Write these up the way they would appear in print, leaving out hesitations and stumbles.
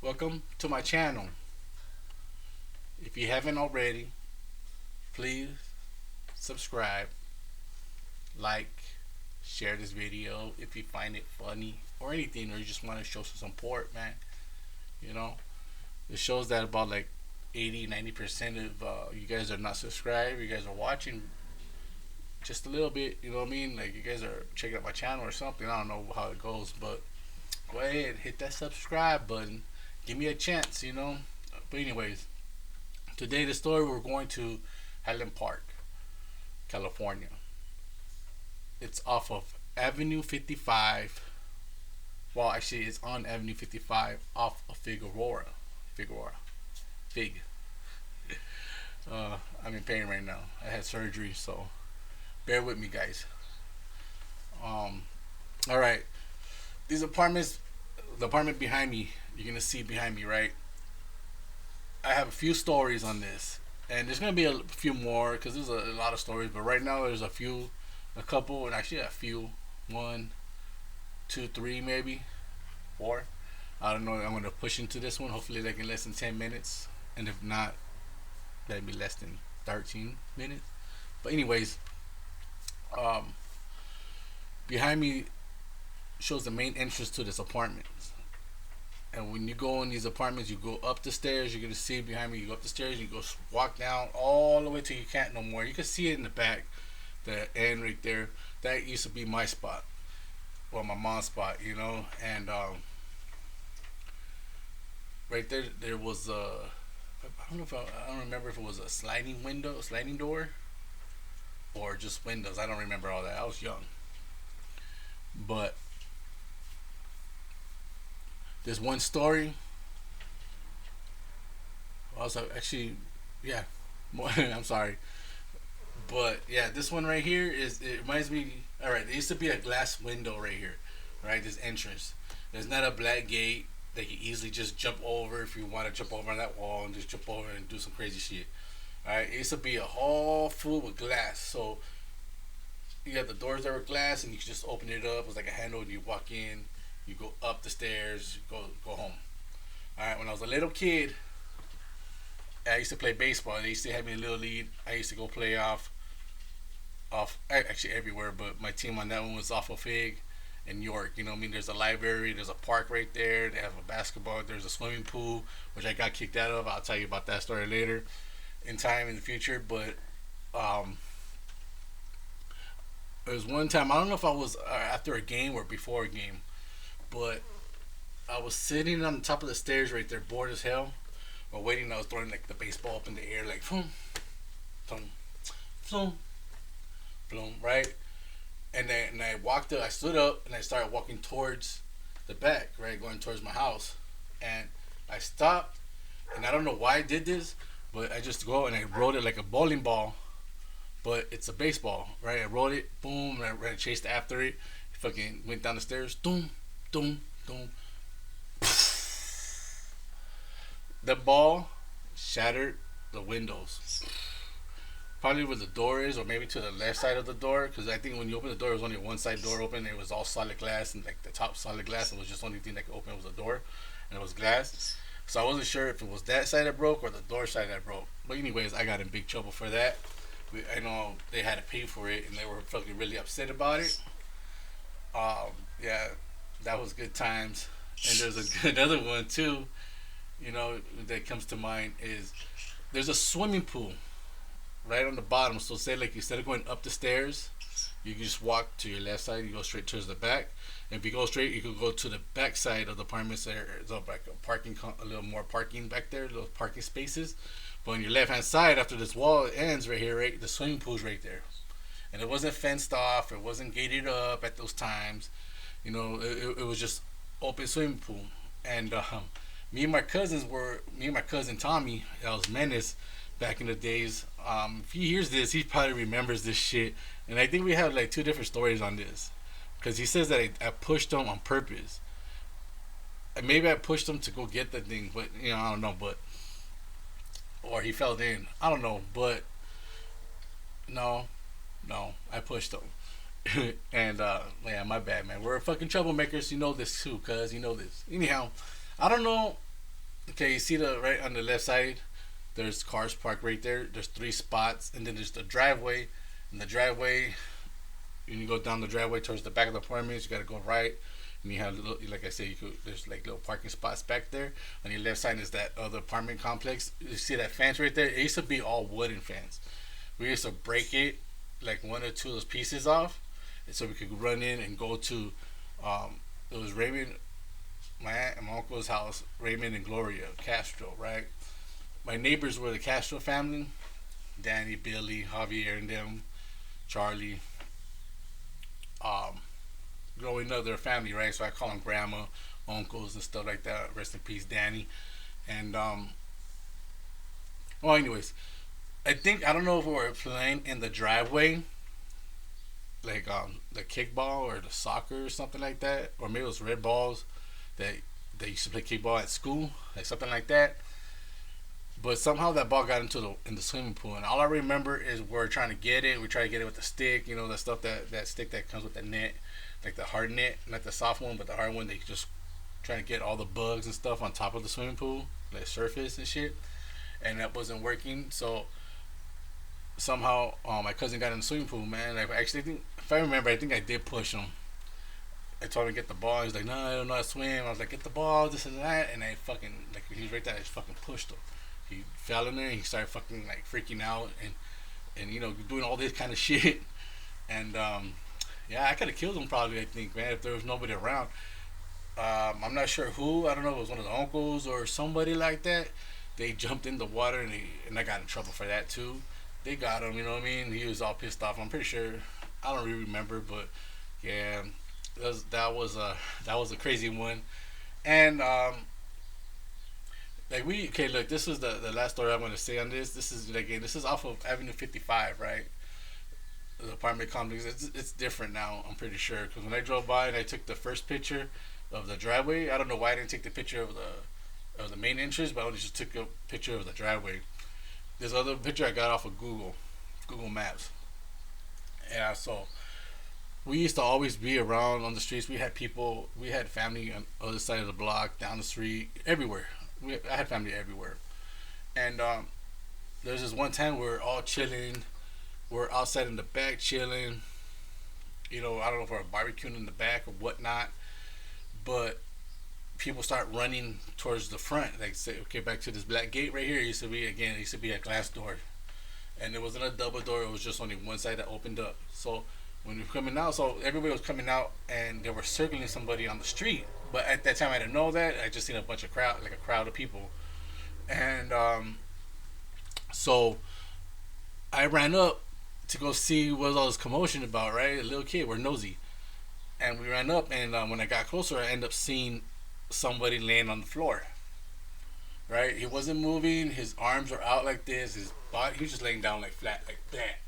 Welcome to my channel. If you haven't already, please subscribe, like, share this video if you find it funny or anything, or you just want to show some support, man. You know, it shows that about like 80-90% of you guys are not subscribed. You guys are watching just a little bit, you know what I mean? Like, you guys are checking out my channel or something. I don't know how it goes, but go ahead, hit that subscribe button. Give me a chance, you know? But, anyways, today the story we're going to Highland Park, California. It's off of Avenue 55. Well, actually, it's on Avenue 55 off of Figueroa. Figueroa. Fig. I'm in pain right now. I had surgery, so bear with me, guys. Um, all right. These apartments, the apartment behind me, you're gonna see behind me, right? I have a few stories on this, and there's gonna be a few more because there's a lot of stories. But right now, there's a couple, and actually a few. One, two, three, maybe four. I don't know. I'm gonna push into this one. Hopefully, they can less than 10 minutes, and if not, that'd be less than 13 minutes. But anyways, um, behind me shows the main entrance to this apartment. And when you go in these apartments, you go up the stairs. You're gonna see behind me. You go up the stairs. You go walk down all the way till you can't no more. You can see it in the back, the end right there. That used to be my spot, well, my mom's spot, you know. And right there, there was a. I don't know if I don't remember if it was a sliding window, sliding door, or just windows. I don't remember all that. I was young, but there's one story. Also, actually, yeah. I'm sorry, but yeah, this one right here is. It reminds me. All right, there used to be a glass window right here, right? This entrance. There's not a black gate that you easily just jump over if you want to jump over on that wall and just jump over and do some crazy shit. All right, it used to be a hall full with glass. So you had the doors that were glass, and you could just open it up. It was like a handle, and you walk in. You go up the stairs. Go home. All right. When I was a little kid, I used to play baseball. They used to have me in little league. I used to go play off actually everywhere, but my team on that one was off of Fig in York. You know what I mean? There's a library, there's a park right there. They have a basketball. There's a swimming pool, which I got kicked out of. I'll tell you about that story later, in time in the future. But um, there was one time, I don't know if I was after a game or before a game, but I was sitting on the top of the stairs right there, bored as hell, while waiting. I was throwing like the baseball up in the air, like boom, boom, boom, boom, right? And I walked up, I stood up, and I started walking towards the back, right, going towards my house, and I stopped, and I don't know why I did this, but I just go and I rolled it like a bowling ball, but it's a baseball, right? I rolled it, boom, and I ran, chased after it, fucking went down the stairs, doom, doom, doom. The ball shattered the windows. Probably where the door is, or maybe to the left side of the door, because I think when you open the door, it was only one side door open. It was all solid glass, and like the top solid glass, and it was just the only thing that could open was the door, and it was glass. So I wasn't sure if it was that side that broke or the door side that broke. But anyways, I got in big trouble for that. I know they had to pay for it, and they were fucking really upset about it. Yeah, that was good times. And there's another one too. You know that comes to mind is there's a swimming pool right on the bottom. So say like instead of going up the stairs, you can just walk to your left side. You go straight towards the back. And if you go straight, you can go to the back side of the apartments. There's like a parking, a little more parking back there, little parking spaces. But on your left hand side, after this wall ends right here, right, the swimming pool's right there. And it wasn't fenced off. It wasn't gated up at those times. You know, it was just open swimming pool. And me and my cousin Tommy, that was Menace back in the days. If he hears this, he probably remembers this shit. And I think we have like two different stories on this. Because he says that I pushed him on purpose. And maybe I pushed him to go get the thing, but you know, I don't know. But or he fell in. I don't know, but no, no, I pushed him. And yeah, my bad, man. We're fucking troublemakers. You know this too, cuz you know this. Anyhow, I don't know. Okay, you see the right on the left side. There's cars parked right there. There's three spots, and then there's the driveway. And the driveway, when you go down the driveway towards the back of the apartments, you gotta go right. And you have little, like I said, there's like little parking spots back there. On your left side is that other apartment complex. You see that fence right there? It used to be all wooden fence. We used to break it, like one or two of those pieces off, and so we could run in and go to. It was Raymond, my aunt and my uncle's house. Raymond and Gloria Castro, right? My neighbors were the Castro family: Danny, Billy, Javier, and them, Charlie. Um, Growing up, their family, right? So I call them grandma, uncles, and stuff like that. Rest in peace, Danny. And well, anyways, I don't know if we were playing in the driveway, like the kickball or the soccer or something like that, or maybe it was red balls that they used to play kickball at school, like something like that. But somehow that ball got into the swimming pool, and all I remember is we're trying to get it. We try to get it with the stick, that stuff that stick that comes with the net, like the hard net, not the soft one, but the hard one. They just trying to get all the bugs and stuff on top of the swimming pool, like surface and shit, and that wasn't working. So somehow my cousin got in the swimming pool, man. I actually think, if I remember, I think I did push him. I told him to get the ball. He's like, "No, I don't know how to swim." I was like, "Get the ball, this and that," and I fucking, like, he was right there. I just fucking pushed him. He fell in there. And he started fucking like freaking out and doing all this kind of shit. And yeah, I could have killed him probably. I think, man, if there was nobody around. I'm not sure who. I don't know if it was one of the uncles or somebody like that. They jumped in the water and I got in trouble for that too. They got him. You know what I mean? He was all pissed off. I'm pretty sure. I don't really remember, but yeah, that was a crazy one. And like we okay, look, this is the last story I'm going to say on this. This is again, this is off of Avenue 55, right? The apartment complex. It's different now. I'm pretty sure because when I drove by and I took the first picture of the driveway, I don't know why I didn't take the picture of the main entrance, but I only just took a picture of the driveway. This other picture I got off of Google Maps. Yeah, so we used to always be around on the streets. We had people, we had family on the other side of the block, down the street, everywhere. I had family everywhere. And there's this one time we're all chilling. We're outside in the back chilling. I don't know if we're barbecuing in the back or whatnot, but people start running towards the front. Like, say, okay, back to this black gate right here. It used to be a glass door, and it wasn't a double door. It was just only one side that opened up. So when we were coming out, so everybody was coming out, and they were circling somebody on the street. But at that time, I didn't know that. I just seen a bunch of crowd, like a crowd of people, and so I ran up to go see what all this commotion about. Right, a little kid, we're nosy, and we ran up, and when I got closer, I ended up seeing somebody laying on the floor. Right, he wasn't moving. His arms were out like this. His body, he was just laying down like flat, like that,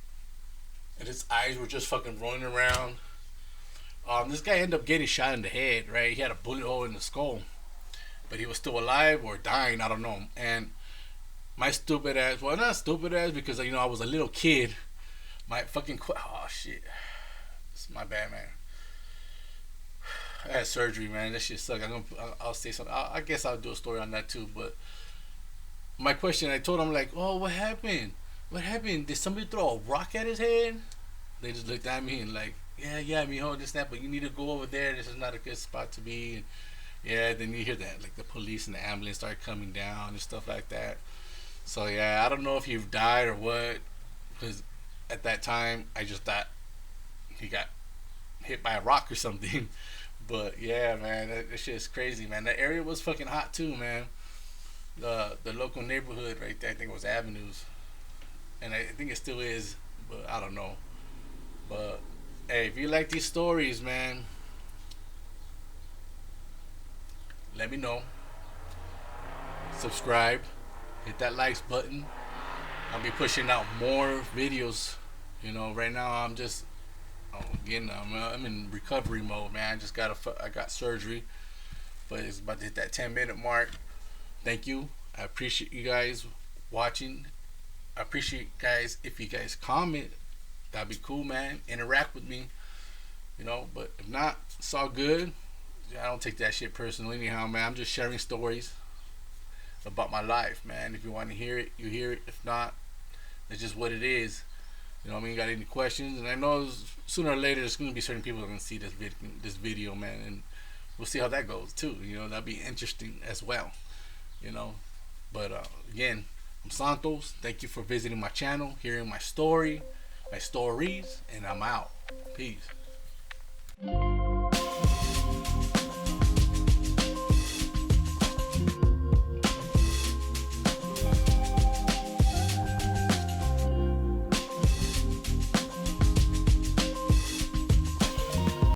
and his eyes were just fucking rolling around. This guy ended up getting shot in the head. Right, he had a bullet hole in the skull, but he was still alive or dying. I don't know. And my stupid ass, well, not stupid ass because I was a little kid. My fucking oh shit, it's my bad, man. I had surgery, man. That shit sucked. I'll say something. I guess I'll do a story on that too. But my question, I told him like, oh, what happened? What happened? Did somebody throw a rock at his head? They just looked at me and like, yeah, mijo, this that, but you need to go over there. This is not a good spot to be. And yeah, then you hear that like the police and the ambulance start coming down and stuff like that. So yeah, I don't know if you've died or what, because at that time I just thought he got hit by a rock or something. But yeah, man, that shit is crazy, man. That area was fucking hot too, man. The local neighborhood right there, I think it was Avenues, and I think it still is, but I don't know. But hey, if you like these stories, man, let me know. Subscribe, hit that likes button. I'll be pushing out more videos. Right now I'm in recovery mode, man. I got surgery, but it's about to hit that 10-minute mark. Thank you. I appreciate you guys watching. I appreciate guys if you guys comment. That'd be cool, man. Interact with me, But if not, it's all good. I don't take that shit personally, anyhow, man. I'm just sharing stories. about my life, man. If you want to hear it, you hear it. If not, it's just what it is. You know what I mean? Got any questions? And I know sooner or later there's going to be certain people that are going to see this video, man, and we'll see how that goes too. You know, that'll be interesting as well. You know, but again, I'm Santos. Thank you for visiting my channel, hearing my stories, and I'm out. Peace.